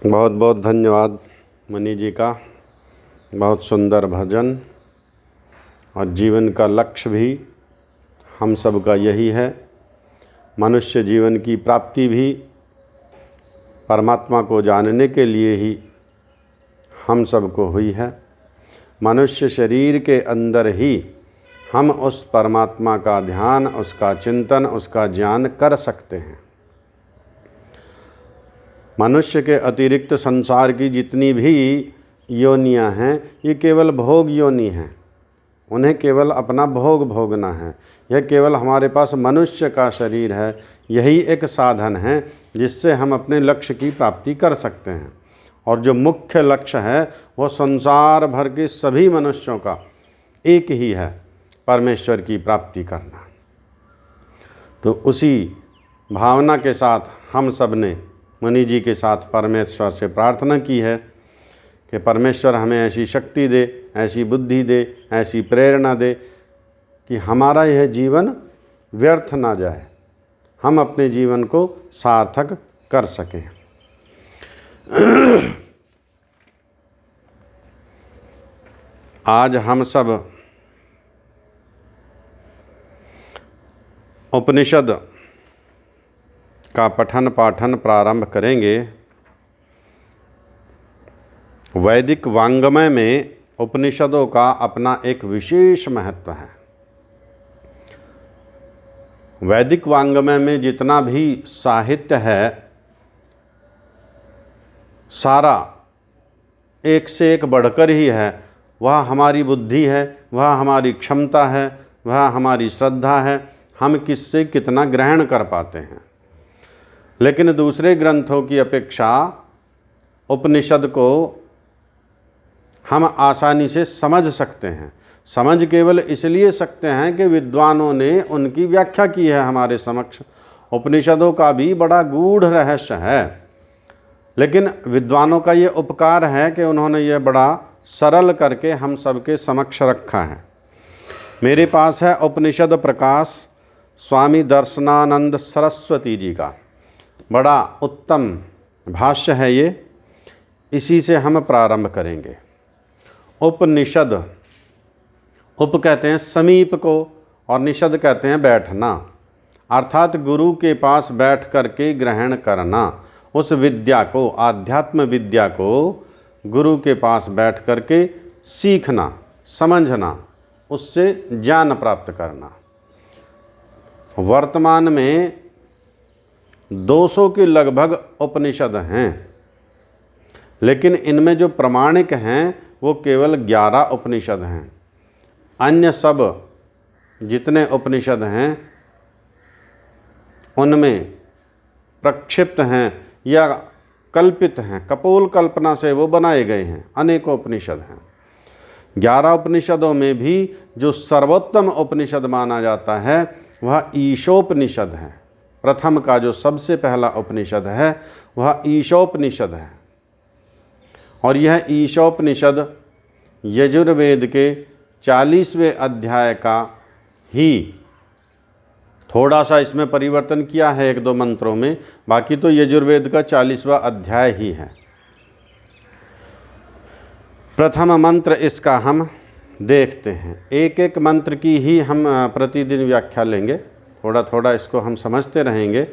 बहुत बहुत धन्यवाद मनी जी का। बहुत सुंदर भजन। और जीवन का लक्ष्य भी हम सब का यही है। मनुष्य जीवन की प्राप्ति भी परमात्मा को जानने के लिए ही हम सब को हुई है। मनुष्य शरीर के अंदर ही हम उस परमात्मा का ध्यान, उसका चिंतन, उसका ज्ञान कर सकते हैं। मनुष्य के अतिरिक्त संसार की जितनी भी योनियां हैं, ये केवल भोग योनि हैं। उन्हें केवल अपना भोग भोगना है। यह केवल हमारे पास मनुष्य का शरीर है, यही एक साधन है जिससे हम अपने लक्ष्य की प्राप्ति कर सकते हैं। और जो मुख्य लक्ष्य है वो संसार भर के सभी मनुष्यों का एक ही है, परमेश्वर की प्राप्ति करना। तो उसी भावना के साथ हम सब ने मनी जी के साथ परमेश्वर से प्रार्थना की है कि परमेश्वर हमें ऐसी शक्ति दे, ऐसी बुद्धि दे, ऐसी प्रेरणा दे कि हमारा यह जीवन व्यर्थ ना जाए, हम अपने जीवन को सार्थक कर सकें। आज हम सब उपनिषद का पठन पाठन प्रारंभ करेंगे। वैदिक वाङ्मय में उपनिषदों का अपना एक विशेष महत्व है। वैदिक वाङ्मय में जितना भी साहित्य है, सारा एक से एक बढ़कर ही है। वह हमारी बुद्धि है, वह हमारी क्षमता है, वह हमारी श्रद्धा है, हम किससे कितना ग्रहण कर पाते हैं। लेकिन दूसरे ग्रंथों की अपेक्षा उपनिषद को हम आसानी से समझ सकते हैं। समझ केवल इसलिए सकते हैं कि विद्वानों ने उनकी व्याख्या की है हमारे समक्ष। उपनिषदों का भी बड़ा गूढ़ रहस्य है, लेकिन विद्वानों का ये उपकार है कि उन्होंने ये बड़ा सरल करके हम सबके समक्ष रखा है। मेरे पास है उपनिषद प्रकाश स्वामी दर्शनानंद सरस्वती जी का, बड़ा उत्तम भाष्य है ये। इसी से हम प्रारंभ करेंगे। उपनिषद, उप कहते हैं समीप को और निषद कहते हैं बैठना, अर्थात गुरु के पास बैठ करके ग्रहण करना। उस विद्या को, आध्यात्म विद्या को गुरु के पास बैठ करके सीखना, समझना, उससे ज्ञान प्राप्त करना। वर्तमान में 200 के लगभग उपनिषद हैं, लेकिन इनमें जो प्रमाणिक हैं वो केवल 11 उपनिषद हैं। अन्य सब जितने उपनिषद हैं उनमें प्रक्षिप्त हैं या कल्पित हैं, कपोल कल्पना से वो बनाए गए हैं। अनेकों उपनिषद हैं। 11 उपनिषदों में भी जो सर्वोत्तम उपनिषद माना जाता है वह ईशोपनिषद है। प्रथम का जो सबसे पहला उपनिषद है वह ईशोपनिषद है। और यह ईशोपनिषद यजुर्वेद के 40वें अध्याय का ही, थोड़ा सा इसमें परिवर्तन किया है 1-2 मंत्रों में, बाकी तो यजुर्वेद का 40वां अध्याय ही है। प्रथम मंत्र इसका हम देखते हैं। एक एक मंत्र की ही हम प्रतिदिन व्याख्या लेंगे, थोड़ा थोड़ा इसको हम समझते रहेंगे।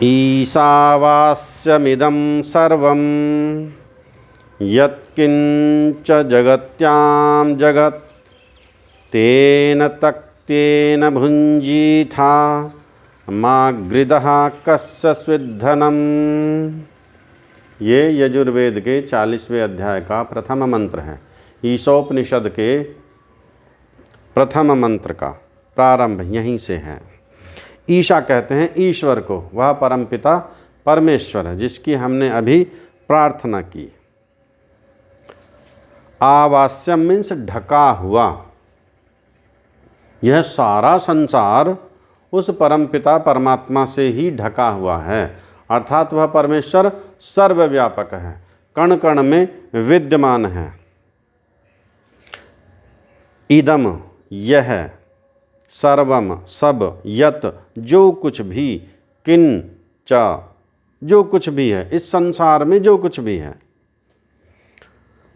ईशावास्यमिदं सर्वं यत्किंच जगत्यां जगत् तेन तक्तेन भुञ्जीथा मागृदः कस्य स्विद्धनम्। ये यजुर्वेद के 40वें अध्याय का प्रथम मंत्र है। ईशोपनिषद के प्रथम मंत्र का प्रारंभ यहीं से है। ईशा कहते हैं ईश्वर को, वह परमपिता परमेश्वर है जिसकी हमने अभी प्रार्थना की। आवास्यम मीन्स ढका हुआ। यह सारा संसार उस परमपिता परमात्मा से ही ढका हुआ है, अर्थात वह परमेश्वर सर्वव्यापक है, कण कण में विद्यमान है। इदम, यह सर्वम सब, यत जो कुछ भी, किन च जो कुछ भी है, इस संसार में जो कुछ भी है,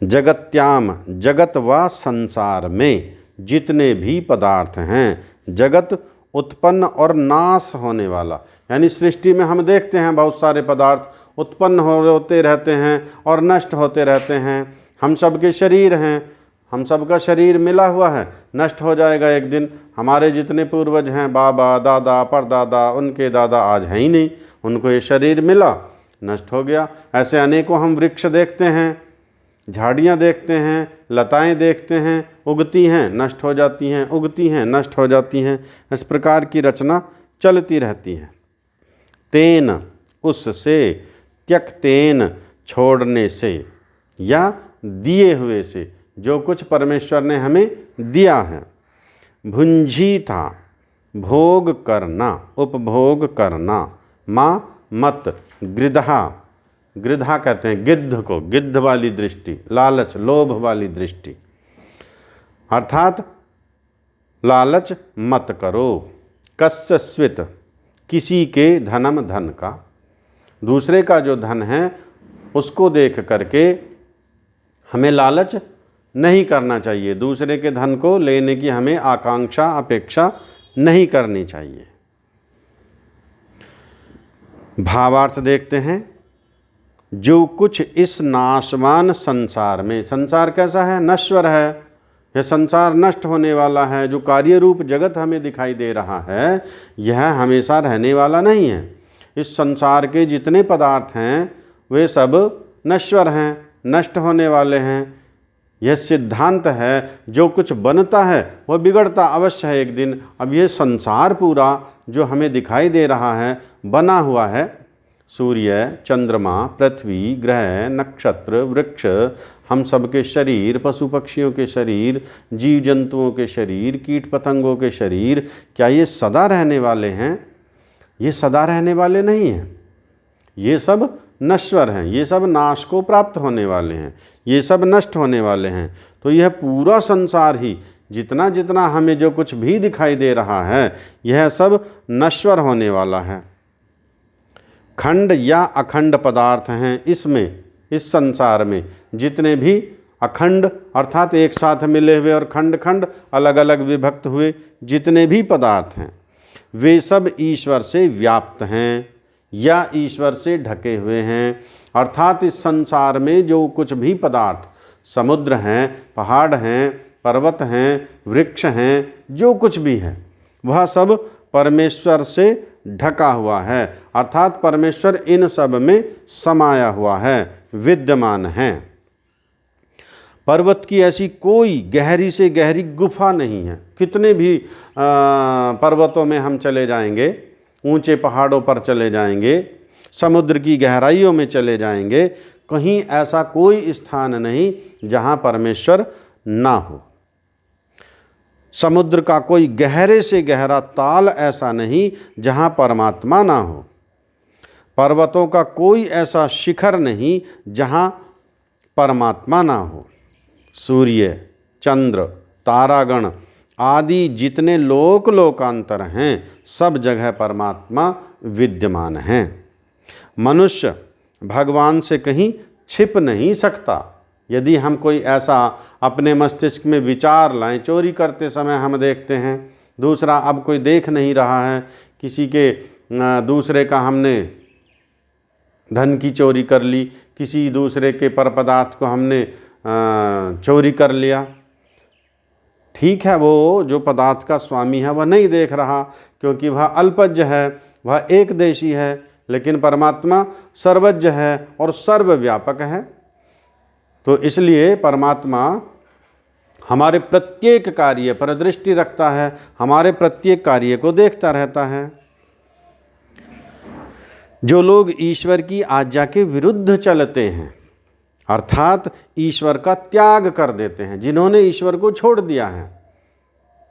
जगत्याम जगत व संसार में जितने भी पदार्थ हैं, जगत उत्पन्न और नाश होने वाला, यानी सृष्टि में हम देखते हैं बहुत सारे पदार्थ उत्पन्न होते रहते हैं और नष्ट होते रहते हैं। हम सब के शरीर हैं, हम सब का शरीर मिला हुआ है, नष्ट हो जाएगा एक दिन। हमारे जितने पूर्वज हैं, बाबा दादा परदादा, उनके दादा आज हैं ही नहीं, उनको ये शरीर मिला, नष्ट हो गया। ऐसे अनेकों हम वृक्ष देखते हैं, झाड़ियाँ देखते हैं, लताएं देखते हैं, उगती हैं नष्ट हो जाती हैं, उगती हैं नष्ट हो जाती हैं। इस प्रकार की रचना चलती रहती है। तेन उससे, त्यक्तेन छोड़ने से, या दिए हुए से, जो कुछ परमेश्वर ने हमें दिया है। भुंजी था भोग करना, उपभोग करना। माँ मत गृधा, गृधा कहते हैं गिद्ध को, गिद्ध वाली दृष्टि, लालच लोभ वाली दृष्टि, अर्थात लालच मत करो। कस्यस्वित किसी के धनम धन का, दूसरे का जो धन है उसको देख करके हमें लालच नहीं करना चाहिए, दूसरे के धन को लेने की हमें आकांक्षा अपेक्षा नहीं करनी चाहिए। भावार्थ देखते हैं। जो कुछ इस नाशवान संसार में, संसार कैसा है? नश्वर है, यह संसार नष्ट होने वाला है। जो कार्य रूप जगत हमें दिखाई दे रहा है यह हमेशा रहने वाला नहीं है। इस संसार के जितने पदार्थ हैं वे सब नश्वर हैं, नष्ट होने वाले हैं। यह सिद्धांत है। जो कुछ बनता है वह बिगड़ता अवश्य है एक दिन। अब ये संसार पूरा जो हमें दिखाई दे रहा है बना हुआ है, सूर्य, चंद्रमा, पृथ्वी, ग्रह, नक्षत्र, वृक्ष, हम सब के शरीर, पशु पक्षियों के शरीर, जीव जंतुओं के शरीर, कीट पतंगों के शरीर, क्या ये सदा रहने वाले हैं? ये सदा रहने वाले नहीं हैं। ये सब नश्वर हैं, ये सब नाश को प्राप्त होने वाले हैं, ये सब नष्ट होने वाले हैं। तो यह पूरा संसार ही, जितना जितना हमें जो कुछ भी दिखाई दे रहा है, यह सब नश्वर होने वाला है। खंड या अखंड पदार्थ हैं इसमें, इस संसार में जितने भी अखंड अर्थात एक साथ मिले हुए और खंड खंड अलग अलग विभक्त हुए जितने भी पदार्थ हैं, वे सब ईश्वर से व्याप्त हैं या ईश्वर से ढके हुए हैं। अर्थात इस संसार में जो कुछ भी पदार्थ, समुद्र हैं, पहाड़ हैं, पर्वत हैं, वृक्ष हैं, जो कुछ भी है वह सब परमेश्वर से ढका हुआ है। अर्थात परमेश्वर इन सब में समाया हुआ है, विद्यमान है। पर्वत की ऐसी कोई गहरी से गहरी गुफा नहीं है। कितने भी पर्वतों में हम चले जाएंगे, ऊंचे पहाड़ों पर चले जाएंगे, समुद्र की गहराइयों में चले जाएंगे, कहीं ऐसा कोई स्थान नहीं जहाँ परमेश्वर ना हो। समुद्र का कोई गहरे से गहरा ताल ऐसा नहीं जहाँ परमात्मा ना हो। पर्वतों का कोई ऐसा शिखर नहीं जहाँ परमात्मा ना हो। सूर्य, चंद्र, तारागण आदि जितने लोक लोकांतर हैं, सब जगह परमात्मा विद्यमान हैं। मनुष्य भगवान से कहीं छिप नहीं सकता। यदि हम कोई ऐसा अपने मस्तिष्क में विचार लाएं, चोरी करते समय हम देखते हैं, दूसरा अब कोई देख नहीं रहा है, किसी के दूसरे का हमने धन की चोरी कर ली, किसी दूसरे के पर पदार्थ को हमने चोरी कर लिया। ठीक है, वो जो पदार्थ का स्वामी है वह नहीं देख रहा क्योंकि वह अल्पज्ञ है, वह एकदेशी है, लेकिन परमात्मा सर्वज्ञ है और सर्वव्यापक है। तो इसलिए परमात्मा हमारे प्रत्येक कार्य पर दृष्टि रखता है, हमारे प्रत्येक कार्य को देखता रहता है। जो लोग ईश्वर की आज्ञा के विरुद्ध चलते हैं, अर्थात ईश्वर का त्याग कर देते हैं, जिन्होंने ईश्वर को छोड़ दिया है।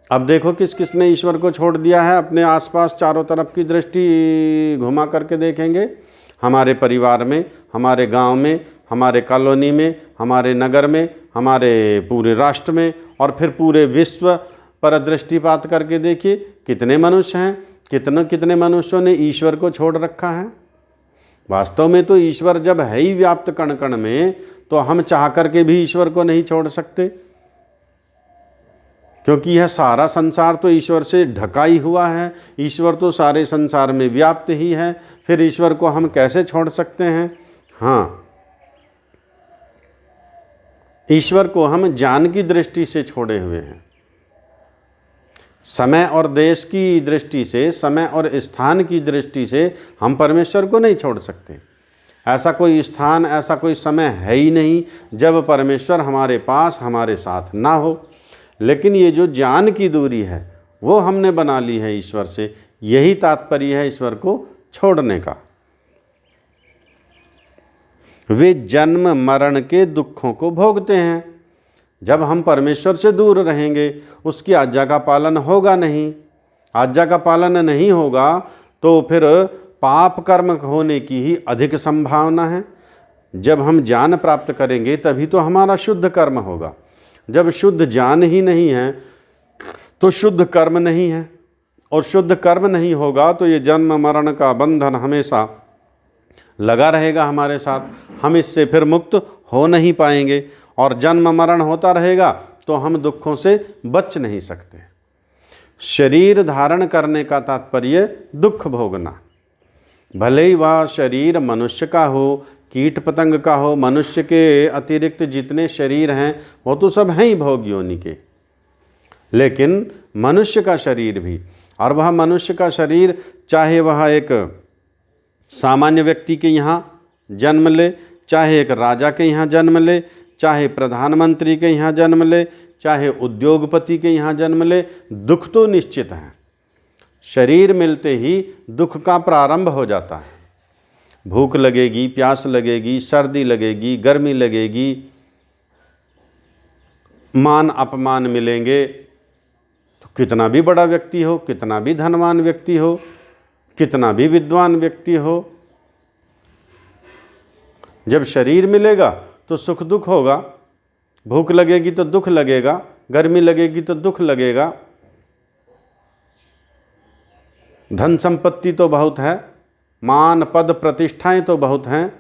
अब देखो किस किस ने ईश्वर को छोड़ दिया है। अपने आसपास चारों तरफ की दृष्टि घुमा करके देखेंगे, हमारे परिवार में, हमारे गांव में, हमारे कॉलोनी में, हमारे नगर में, हमारे पूरे राष्ट्र में और फिर पूरे विश्व पर दृष्टिपात करके देखिए कितने मनुष्य हैं, कितने कितने मनुष्यों ने ईश्वर को छोड़ रखा है। वास्तव में तो ईश्वर जब है ही व्याप्त कण कण में, तो हम चाह करके भी ईश्वर को नहीं छोड़ सकते, क्योंकि यह सारा संसार तो ईश्वर से ढका ही हुआ है। ईश्वर तो सारे संसार में व्याप्त ही है, फिर ईश्वर को हम कैसे छोड़ सकते हैं। हाँ, ईश्वर को हम ज्ञान की दृष्टि से छोड़े हुए हैं। समय और देश की दृष्टि से, समय और स्थान की दृष्टि से हम परमेश्वर को नहीं छोड़ सकते। ऐसा कोई स्थान, ऐसा कोई समय है ही नहीं जब परमेश्वर हमारे पास, हमारे साथ ना हो। लेकिन ये जो ज्ञान की दूरी है वो हमने बना ली है ईश्वर से। यही तात्पर्य है ईश्वर को छोड़ने का। वे जन्म मरण के दुखों को भोगते हैं। जब हम परमेश्वर से दूर रहेंगे, उसकी आज्ञा का पालन होगा नहीं, आज्ञा का पालन नहीं होगा तो फिर पाप कर्म होने की ही अधिक संभावना है। जब हम ज्ञान प्राप्त करेंगे तभी तो हमारा शुद्ध कर्म होगा। जब शुद्ध ज्ञान ही नहीं है तो शुद्ध कर्म नहीं है, और शुद्ध कर्म नहीं होगा तो ये जन्म मरण का बंधन हमेशा लगा रहेगा हमारे साथ। हम इससे फिर मुक्त हो नहीं पाएंगे, और जन्म मरण होता रहेगा तो हम दुखों से बच नहीं सकते। शरीर धारण करने का तात्पर्य दुख भोगना। भले ही वह शरीर मनुष्य का हो, कीट पतंग का हो, मनुष्य के अतिरिक्त जितने शरीर हैं वो तो सब हैं ही भोग योनि के, लेकिन मनुष्य का शरीर भी, और वह मनुष्य का शरीर चाहे वह एक सामान्य व्यक्ति के यहाँ जन्म ले, चाहे एक राजा के यहाँ जन्म ले, चाहे प्रधानमंत्री के यहाँ जन्म ले, चाहे उद्योगपति के यहाँ जन्म ले, दुख तो निश्चित है। शरीर मिलते ही दुख का प्रारंभ हो जाता है। भूख लगेगी, प्यास लगेगी, सर्दी लगेगी, गर्मी लगेगी, मान अपमान मिलेंगे। तो कितना भी बड़ा व्यक्ति हो, कितना भी धनवान व्यक्ति हो, कितना भी विद्वान व्यक्ति हो, जब शरीर मिलेगा तो सुख दुख होगा। भूख लगेगी तो दुख लगेगा, गर्मी लगेगी तो दुख लगेगा। धन संपत्ति तो बहुत है, मान पद प्रतिष्ठाएं तो बहुत हैं,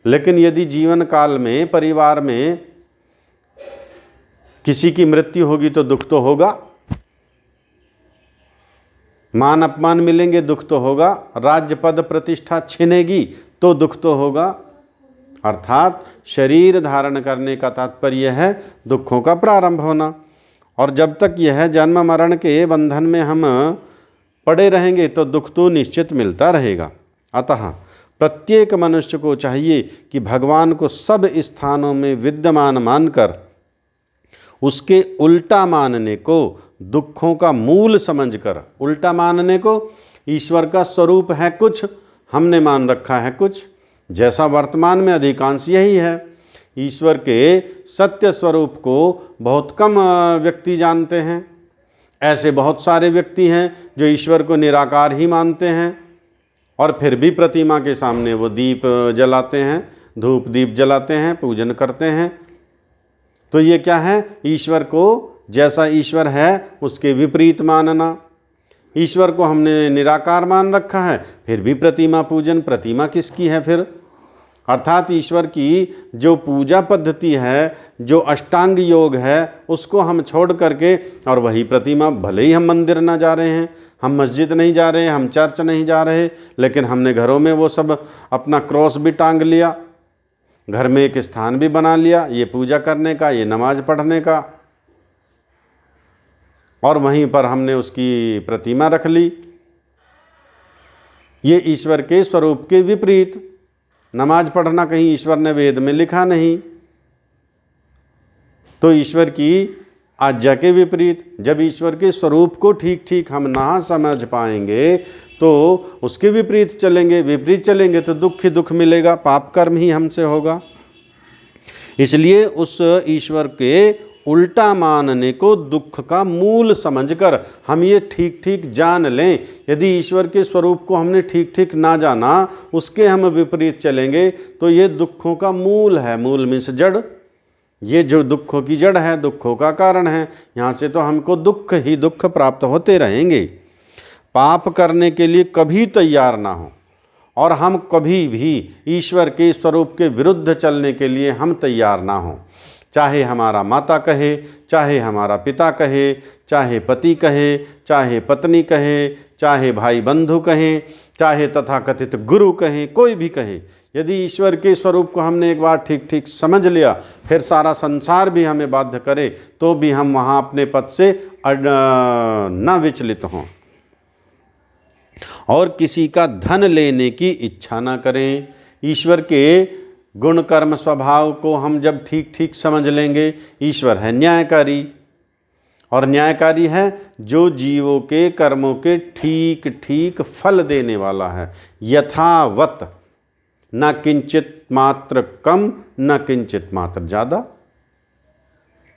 लेकिन यदि जीवन काल में परिवार में किसी की मृत्यु होगी तो दुख तो होगा। मान अपमान मिलेंगे, दुख तो होगा। राज्य पद प्रतिष्ठा छिनेगी तो दुख तो होगा। अर्थात शरीर धारण करने का तात्पर्य है दुखों का प्रारंभ होना। और जब तक यह जन्म मरण के बंधन में हम पड़े रहेंगे तो दुख तो निश्चित मिलता रहेगा। अतः प्रत्येक मनुष्य को चाहिए कि भगवान को सब स्थानों में विद्यमान मानकर उसके उल्टा मानने को दुखों का मूल समझकर, उल्टा मानने को, ईश्वर का स्वरूप है कुछ, हमने मान रखा है कुछ। जैसा वर्तमान में अधिकांश यही है। ईश्वर के सत्य स्वरूप को बहुत कम व्यक्ति जानते हैं। ऐसे बहुत सारे व्यक्ति हैं जो ईश्वर को निराकार ही मानते हैं, और फिर भी प्रतिमा के सामने वो दीप जलाते हैं, धूप दीप जलाते हैं, पूजन करते हैं। तो ये क्या है? ईश्वर को जैसा ईश्वर है उसके विपरीत मानना। ईश्वर को हमने निराकार मान रखा है, फिर भी प्रतिमा पूजन। प्रतिमा किसकी है फिर? अर्थात ईश्वर की जो पूजा पद्धति है, जो अष्टांग योग है, उसको हम छोड़ करके, और वही प्रतिमा, भले ही हम मंदिर ना जा रहे हैं, हम मस्जिद नहीं जा रहे हैं, हम चर्च नहीं जा रहे, लेकिन हमने घरों में वो सब अपना क्रॉस भी टांग लिया, घर में एक स्थान भी बना लिया ये पूजा करने का, ये नमाज पढ़ने का, और वहीं पर हमने उसकी प्रतिमा रख ली। ये ईश्वर के स्वरूप के विपरीत। नमाज पढ़ना कहीं ईश्वर ने वेद में लिखा नहीं, तो ईश्वर की आज्ञा के विपरीत। जब ईश्वर के स्वरूप को ठीक ठीक हम ना समझ पाएंगे तो उसके विपरीत चलेंगे। विपरीत चलेंगे तो दुख ही दुख मिलेगा, पाप कर्म ही हमसे होगा। इसलिए उस ईश्वर के उल्टा मानने को दुख का मूल समझकर हम ये ठीक ठीक जान लें। यदि ईश्वर के स्वरूप को हमने ठीक ठीक ना जाना, उसके हम विपरीत चलेंगे, तो ये दुखों का मूल है। मूल मीन्स जड़। ये जो दुखों की जड़ है, दुखों का कारण है, यहाँ से तो हमको दुख ही दुख प्राप्त होते रहेंगे। पाप करने के लिए कभी तैयार ना हो और हम कभी भी ईश्वर के स्वरूप के विरुद्ध चलने के लिए हम तैयार ना हों। चाहे हमारा माता कहे, चाहे हमारा पिता कहे, चाहे पति कहे, चाहे पत्नी कहे, चाहे भाई बंधु कहें, चाहे तथाकथित गुरु कहें, कोई भी कहे, यदि ईश्वर के स्वरूप को हमने एक बार ठीक ठीक समझ लिया, फिर सारा संसार भी हमें बाध्य करे तो भी हम वहाँ अपने पद से न विचलित हों। और किसी का धन लेने की इच्छा ना करें। ईश्वर के गुण कर्म स्वभाव को हम जब ठीक ठीक समझ लेंगे, ईश्वर है न्यायकारी, और न्यायकारी है जो जीवों के कर्मों के ठीक ठीक फल देने वाला है, यथावत, न किंचित मात्र कम न किंचित मात्र ज़्यादा।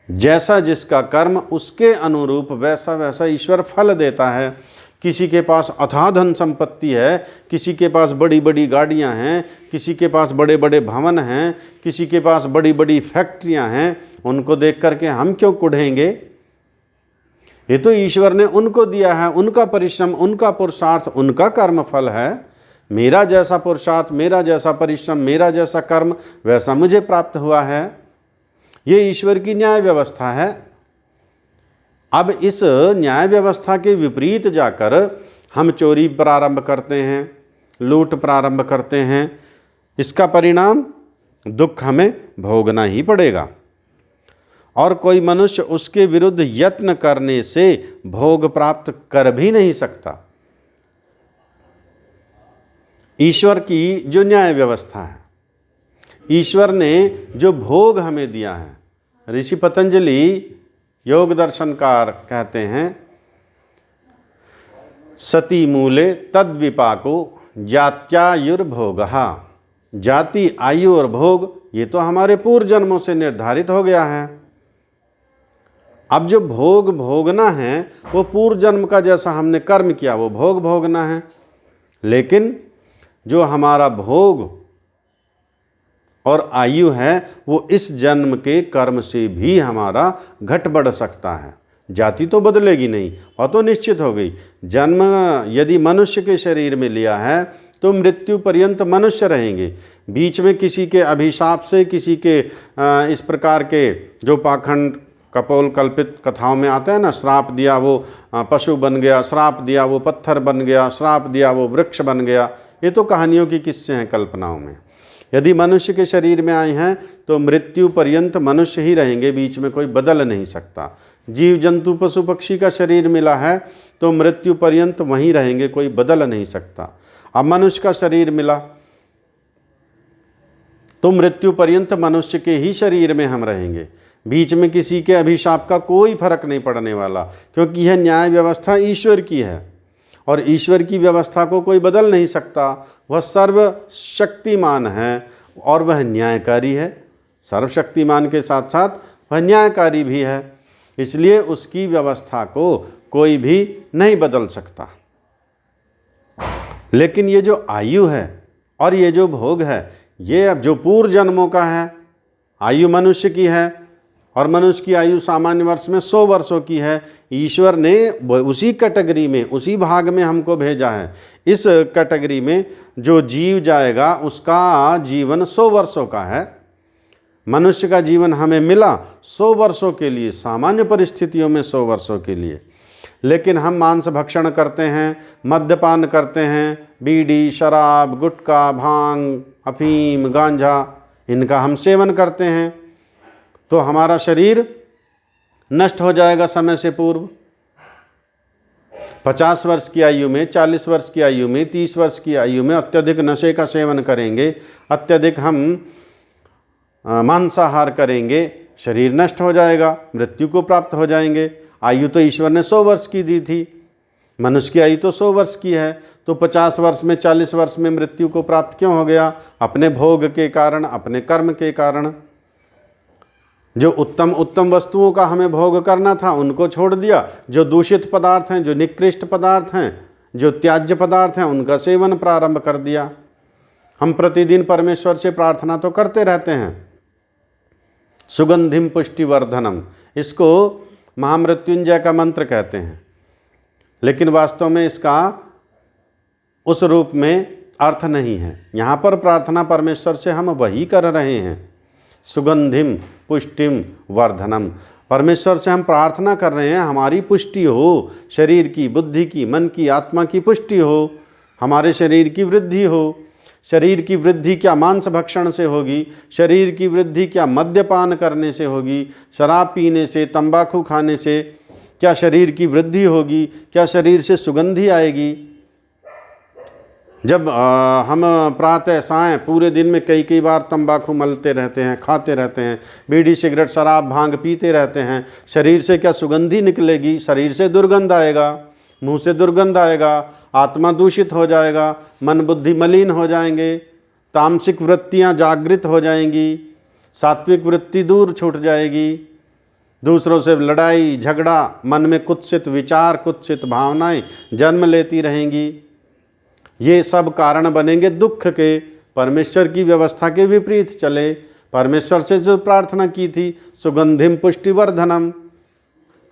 जैसा जिसका कर्म उसके अनुरूप वैसा वैसा ईश्वर फल देता है। किसी के पास अथाह धन संपत्ति है, किसी के पास बड़ी बड़ी गाड़ियां हैं, किसी के पास बड़े बड़े भवन हैं, किसी के पास बड़ी बड़ी फैक्ट्रियां हैं, उनको देख करके हम क्यों कुढ़ेंगे? ये तो ईश्वर ने उनको दिया है, उनका परिश्रम, उनका पुरुषार्थ, उनका कर्म फल है। मेरा जैसा पुरुषार्थ, मेरा जैसा परिश्रम, मेरा जैसा कर्म, वैसा मुझे प्राप्त हुआ है। ये ईश्वर की न्याय व्यवस्था है। अब इस न्याय व्यवस्था के विपरीत जाकर हम चोरी प्रारंभ करते हैं, लूट प्रारंभ करते हैं, इसका परिणाम दुख हमें भोगना ही पड़ेगा। और कोई मनुष्य उसके विरुद्ध यत्न करने से भोग प्राप्त कर भी नहीं सकता। ईश्वर की जो न्याय व्यवस्था है, ईश्वर ने जो भोग हमें दिया है, ऋषि पतंजलि योग दर्शनकार कहते हैं, सती मूले तद विपाको जात्यायुर्भोगः। जाति, आयु और भोग ये तो हमारे पूर्व जन्मों से निर्धारित हो गया है। अब जो भोग भोगना है वो पूर्व जन्म का जैसा हमने कर्म किया वो भोग भोगना है। लेकिन जो हमारा भोग और आयु है वो इस जन्म के कर्म से भी हमारा घट बढ़ सकता है। जाति तो बदलेगी नहीं, और तो निश्चित हो गई। जन्म यदि मनुष्य के शरीर में लिया है तो मृत्यु पर्यंत मनुष्य रहेंगे। बीच में किसी के अभिशाप से, किसी के इस प्रकार के जो पाखंड कपोल कल्पित कथाओं में आता है ना, श्राप दिया वो पशु बन गया, श्राप दिया वो पत्थर बन गया, श्राप दिया वो वृक्ष बन गया, ये तो कहानियों की किस्से हैं, कल्पनाओं में। यदि मनुष्य के शरीर में आए हैं तो मृत्यु पर्यंत मनुष्य ही रहेंगे, बीच में कोई बदल नहीं सकता। जीव जंतु पशु पक्षी का शरीर मिला है तो मृत्यु पर्यंत वहीं रहेंगे, कोई बदल नहीं सकता। अब मनुष्य का शरीर मिला तो मृत्यु पर्यंत मनुष्य के ही शरीर में हम रहेंगे, बीच में किसी के अभिशाप का कोई फर्क नहीं पड़ने वाला, क्योंकि यह न्याय व्यवस्था ईश्वर की है और ईश्वर की व्यवस्था को कोई बदल नहीं सकता। वह सर्वशक्तिमान है और वह न्यायकारी है। सर्वशक्तिमान के साथ साथ वह न्यायकारी भी है, इसलिए उसकी व्यवस्था को कोई भी नहीं बदल सकता। लेकिन ये जो आयु है और ये जो भोग है, ये अब जो पूर्व जन्मों का है, आयु मनुष्य की है और मनुष्य की आयु सामान्य वर्ष में 100 वर्षों की है। ईश्वर ने उसी कैटेगरी में, उसी भाग में हमको भेजा है। इस कैटेगरी में जो जीव जाएगा उसका जीवन 100 वर्षों का है। मनुष्य का जीवन हमें मिला 100 वर्षों के लिए, सामान्य परिस्थितियों में 100 वर्षों के लिए। लेकिन हम मांस भक्षण करते हैं, मद्यपान करते हैं, बीड़ी, शराब, गुटखा, भांग, अफीम, गांजा, इनका हम सेवन करते हैं, तो हमारा शरीर नष्ट हो जाएगा समय से पूर्व। 50 वर्ष की आयु में, 40 वर्ष की आयु में, 30 वर्ष की आयु में अत्यधिक नशे का सेवन करेंगे, अत्यधिक हम मांसाहार करेंगे, शरीर नष्ट हो जाएगा, मृत्यु को प्राप्त हो जाएंगे। आयु तो ईश्वर ने 100 वर्ष की दी थी, मनुष्य की आयु तो 100 वर्ष की है, तो 50 वर्ष में, 40 वर्ष में मृत्यु को प्राप्त क्यों हो गया? अपने भोग के कारण, अपने कर्म के कारण। जो उत्तम उत्तम वस्तुओं का हमें भोग करना था उनको छोड़ दिया, जो दूषित पदार्थ हैं, जो निकृष्ट पदार्थ हैं, जो त्याज्य पदार्थ हैं, उनका सेवन प्रारंभ कर दिया। हम प्रतिदिन परमेश्वर से प्रार्थना तो करते रहते हैं, सुगंधिम पुष्टिवर्धनम, इसको महामृत्युंजय का मंत्र कहते हैं, लेकिन वास्तव में इसका उस रूप में अर्थ नहीं है। यहाँ पर प्रार्थना परमेश्वर से हम वही कर रहे हैं, सुगंधिम पुष्टिम वर्धनम। परमेश्वर से हम प्रार्थना कर रहे हैं हमारी पुष्टि हो, शरीर की, बुद्धि की, मन की, आत्मा की पुष्टि हो, हमारे शरीर की वृद्धि हो। शरीर की वृद्धि क्या मांस भक्षण से होगी? शरीर की वृद्धि क्या मद्यपान करने से होगी? शराब पीने से, तंबाकू खाने से क्या शरीर की वृद्धि होगी? क्या शरीर से सुगंधी आएगी? जब हम प्रातः सायं पूरे दिन में कई कई बार तंबाकू मलते रहते हैं, खाते रहते हैं, बीड़ी सिगरेट शराब भांग पीते रहते हैं, शरीर से क्या सुगंधी निकलेगी? शरीर से दुर्गंध आएगा, मुंह से दुर्गंध आएगा, आत्मा दूषित हो जाएगा, मन बुद्धि मलिन हो जाएंगे, तामसिक वृत्तियां जागृत हो जाएंगी, सात्विक वृत्ति दूर छूट जाएगी, दूसरों से लड़ाई झगड़ा, मन में कुत्सित विचार, कुत्सित भावनाएं जन्म लेती रहेंगी। ये सब कारण बनेंगे दुख के। परमेश्वर की व्यवस्था के विपरीत चले। परमेश्वर से जो प्रार्थना की थी, सुगंधिम पुष्टिवर्धनम,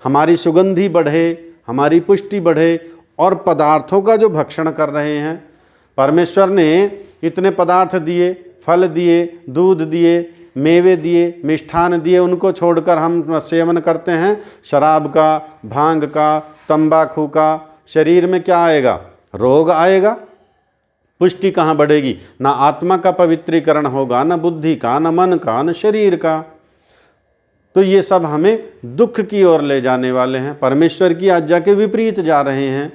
हमारी सुगंधी बढ़े, हमारी पुष्टि बढ़े, और पदार्थों का जो भक्षण कर रहे हैं, परमेश्वर ने इतने पदार्थ दिए, फल दिए, दूध दिए, मेवे दिए, मिष्ठान दिए, उनको छोड़कर हम सेवन करते हैं शराब का, भांग का, तंबाकू का। शरीर में क्या आएगा? रोग आएगा। पुष्टि कहाँ बढ़ेगी? ना आत्मा का पवित्रीकरण होगा, ना बुद्धि का, ना मन का, ना शरीर का। तो ये सब हमें दुख की ओर ले जाने वाले हैं, परमेश्वर की आज्ञा के विपरीत जा रहे हैं।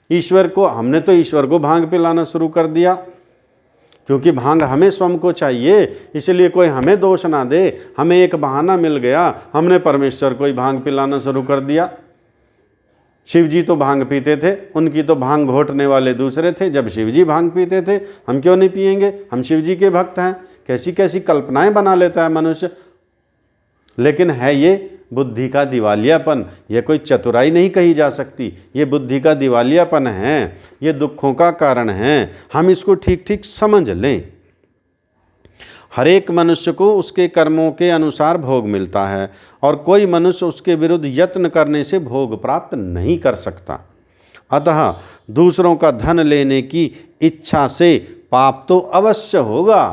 ईश्वर को, हमने तो ईश्वर को भांग पिलाना शुरू कर दिया, क्योंकि भांग हमें स्वयं को चाहिए, इसलिए कोई हमें दोष ना दे। हमें एक बहाना मिल गया, हमने परमेश्वर को ही भांग पिलाना शुरू कर दिया। शिव जी तो भांग पीते थे, उनकी तो भांग घोटने वाले दूसरे थे। जब शिव जी भांग पीते थे, हम क्यों नहीं पिएंगे? हम शिव जी के भक्त हैं। कैसी कैसी कल्पनाएं बना लेता है मनुष्य। लेकिन है ये बुद्धि का दिवालियापन, यह कोई चतुराई नहीं कही जा सकती, ये बुद्धि का दिवालियापन है, ये दुखों का कारण है। हम इसको ठीक ठीक समझ लें। हर एक मनुष्य को उसके कर्मों के अनुसार भोग मिलता है, और कोई मनुष्य उसके विरुद्ध यत्न करने से भोग प्राप्त नहीं कर सकता। अतः दूसरों का धन लेने की इच्छा से पाप तो अवश्य होगा,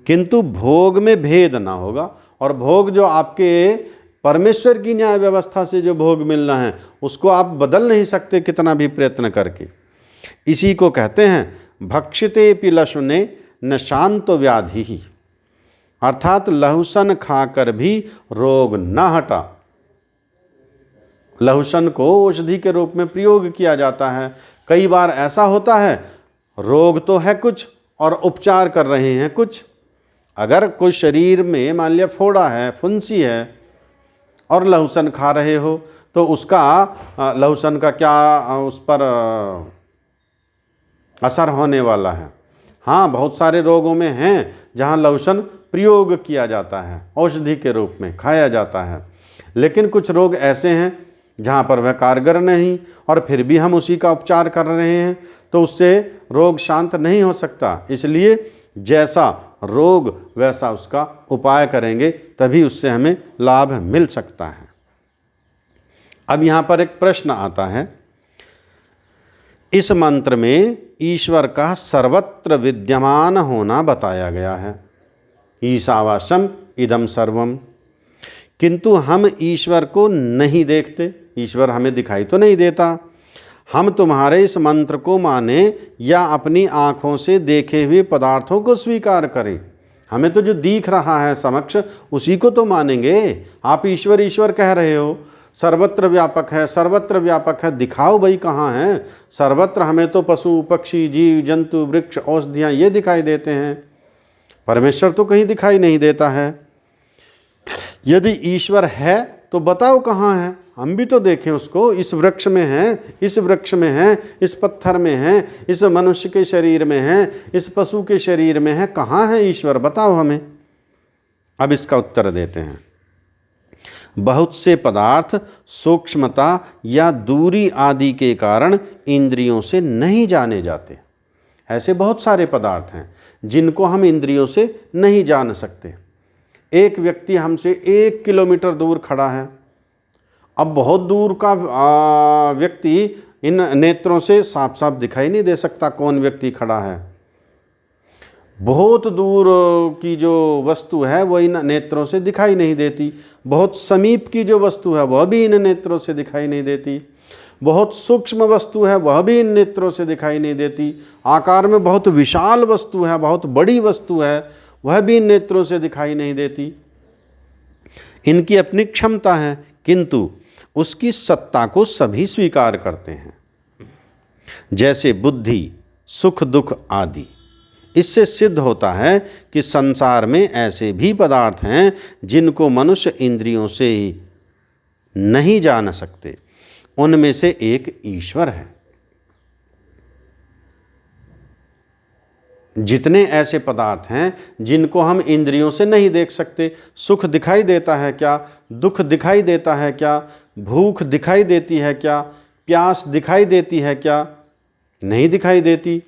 किंतु भोग में भेद ना होगा। और भोग जो आपके परमेश्वर की न्याय व्यवस्था से जो भोग मिलना है, उसको आप बदल नहीं सकते कितना भी प्रयत्न करके। इसी को कहते हैं भक्षिते पिलशुने न शांत व्याधि ही, अर्थात लहसुन खाकर भी रोग न हटा। लहसुन को औषधि के रूप में प्रयोग किया जाता है। कई बार ऐसा होता है, रोग तो है कुछ और उपचार कर रहे हैं कुछ। अगर कोई शरीर में मान लिया फोड़ा है, फुंसी है, और लहसुन खा रहे हो, तो उसका लहसुन का क्या उस पर असर होने वाला है? हाँ, बहुत सारे रोगों में हैं जहाँ लहसुन प्रयोग किया जाता है, औषधि के रूप में खाया जाता है। लेकिन कुछ रोग ऐसे हैं जहाँ पर वह कारगर नहीं, और फिर भी हम उसी का उपचार कर रहे हैं, तो उससे रोग शांत नहीं हो सकता। इसलिए जैसा रोग वैसा उसका उपाय करेंगे, तभी उससे हमें लाभ मिल सकता है। अब यहाँ पर एक प्रश्न आता है, इस मंत्र में ईश्वर का सर्वत्र विद्यमान होना बताया गया है, ईशावास्यम इदम सर्वम, किंतु हम ईश्वर को नहीं देखते। ईश्वर हमें दिखाई तो नहीं देता। हम तुम्हारे इस मंत्र को माने या अपनी आँखों से देखे हुए पदार्थों को स्वीकार करें? हमें तो जो दिख रहा है समक्ष, उसी को तो मानेंगे। आप ईश्वर ईश्वर कह रहे हो, सर्वत्र व्यापक है, सर्वत्र व्यापक है, दिखाओ भाई कहाँ है? सर्वत्र हमें तो पशु पक्षी जीव जंतु वृक्ष औषधियाँ ये दिखाई देते हैं, परमेश्वर तो कहीं दिखाई नहीं देता है। यदि ईश्वर है तो बताओ कहाँ है, हम भी तो देखें उसको। इस वृक्ष में है, इस वृक्ष में है, इस पत्थर में है, इस मनुष्य के शरीर में है, इस पशु के शरीर में है, कहाँ है ईश्वर? बताओ हमें। अब इसका उत्तर देते हैं, बहुत से पदार्थ सूक्ष्मता या दूरी आदि के कारण इंद्रियों से नहीं जाने जाते। ऐसे बहुत सारे पदार्थ हैं जिनको हम इंद्रियों से नहीं जान सकते। एक व्यक्ति हमसे 1 किलोमीटर दूर खड़ा है। अब बहुत दूर का व्यक्ति इन नेत्रों से साफ साफ दिखाई नहीं दे सकता कौन व्यक्ति खड़ा है। बहुत दूर की जो वस्तु है वो इन नेत्रों से दिखाई नहीं देती। बहुत समीप की जो वस्तु है वह भी इन नेत्रों से दिखाई नहीं देती। बहुत सूक्ष्म वस्तु है वह भी इन नेत्रों से दिखाई नहीं देती। आकार में बहुत विशाल वस्तु है, बहुत बड़ी वस्तु है, वह भी इन नेत्रों से दिखाई नहीं देती। इनकी अपनी क्षमता है, किंतु उसकी सत्ता को सभी स्वीकार करते हैं। जैसे बुद्धि, सुख दुख आदि। इससे सिद्ध होता है कि संसार में ऐसे भी पदार्थ हैं जिनको मनुष्य इंद्रियों से नहीं जान सकते। उनमें से एक ईश्वर है। जितने ऐसे पदार्थ हैं जिनको हम इंद्रियों से नहीं देख सकते, सुख दिखाई देता है क्या, दुख दिखाई देता है क्या, भूख दिखाई देती है क्या, प्यास दिखाई देती है क्या, नहीं दिखाई देती।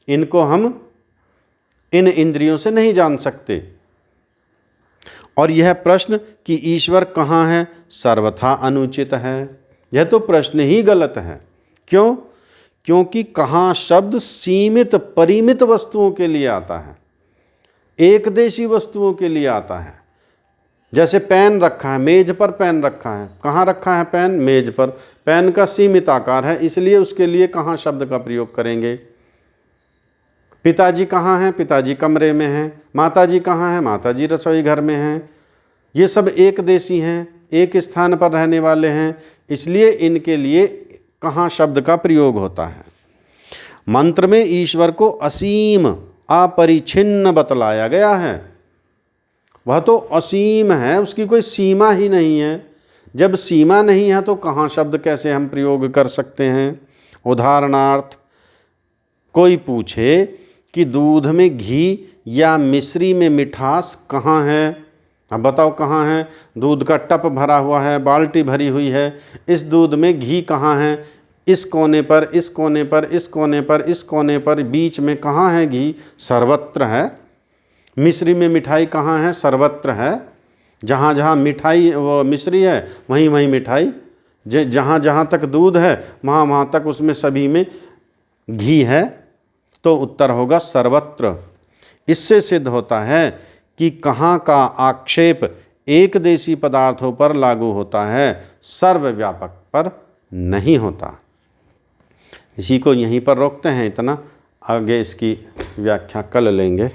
इनको हम इन इंद्रियों से नहीं जान सकते। और यह प्रश्न कि ईश्वर कहाँ है सर्वथा अनुचित है। यह तो प्रश्न ही गलत है। क्यों? क्योंकि कहाँ शब्द सीमित परिमित वस्तुओं के लिए आता है, एकदेशी वस्तुओं के लिए आता है। जैसे पेन रखा है, मेज पर पेन रखा है। कहाँ रखा है पेन? मेज पर। पेन का सीमित आकार है, इसलिए उसके लिए कहाँ शब्द का प्रयोग करेंगे। पिताजी कहाँ हैं? पिताजी कमरे में हैं। माताजी कहाँ हैं? माताजी रसोई घर में हैं। ये सब एकदेशी हैं, एक स्थान पर रहने वाले हैं, इसलिए इनके लिए कहाँ शब्द का प्रयोग होता है। मंत्र में ईश्वर को असीम अपरिछिन्न बतलाया गया है। वह तो असीम है, उसकी कोई सीमा ही नहीं है। जब सीमा नहीं है तो कहाँ शब्द कैसे हम प्रयोग कर सकते हैं। उदाहरणार्थ, कोई पूछे कि दूध में घी या मिश्री में मिठास कहाँ है। अब बताओ कहाँ है? दूध का टप भरा हुआ है, बाल्टी भरी हुई है, इस दूध में घी कहाँ है? इस कोने पर, इस कोने पर, इस कोने पर, इस कोने पर, बीच में कहाँ है घी? सर्वत्र है। मिश्री में मिठाई कहाँ है? सर्वत्र है। जहाँ जहाँ मिठाई वो मिश्री है वहीं वहीं मिठाई, जहाँ जहाँ तक दूध है वहाँ वहाँ तक उसमें सभी में घी है। तो उत्तर होगा सर्वत्र। इससे सिद्ध होता है कि कहाँ का आक्षेप एक देशी पदार्थों पर लागू होता है, सर्वव्यापक पर नहीं होता। इसी को यहीं पर रोकते हैं। इतना आगे इसकी व्याख्या कल लेंगे।